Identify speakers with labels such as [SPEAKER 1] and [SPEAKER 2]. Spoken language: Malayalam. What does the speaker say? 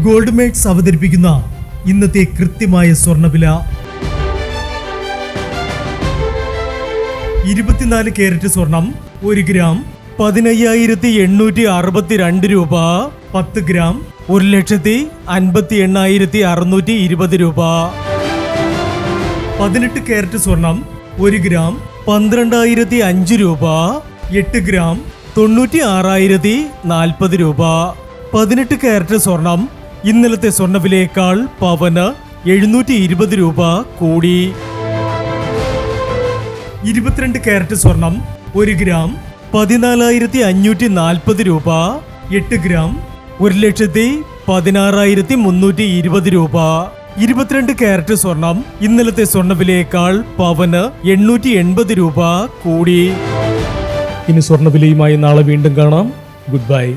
[SPEAKER 1] ഗോൾഡ് മേറ്റ്സ് അവതരിപ്പിക്കുന്ന ഇന്നത്തെ കൃത്യമായ സ്വർണ്ണവില. 24 കാരറ്റ് സ്വർണം 1 ഗ്രാം 15,862 രൂപ. 10 ഗ്രാം 1,58,620 രൂപ. 18 കാരറ്റ് സ്വർണം 1 ഗ്രാം 12,005 രൂപ. 8 ഗ്രാം 96,040 രൂപ. 18 കാരറ്റ് സ്വർണം ഇന്നലത്തെ സ്വർണ്ണവിലയേക്കാൾ പവന് 720 രൂപ കൂടി. 22 കാരറ്റ് സ്വർണം 1 ഗ്രാം 14,540 രൂപ. 8 ഗ്രാം 1,16,320 രൂപ. 22 കാരറ്റ് സ്വർണം ഇന്നലത്തെ സ്വർണ്ണവിലയേക്കാൾ പവന് 880 രൂപ കൂടി. ഇനി സ്വർണ്ണവിലയുമായി നാളെ വീണ്ടും കാണാം. Good bye.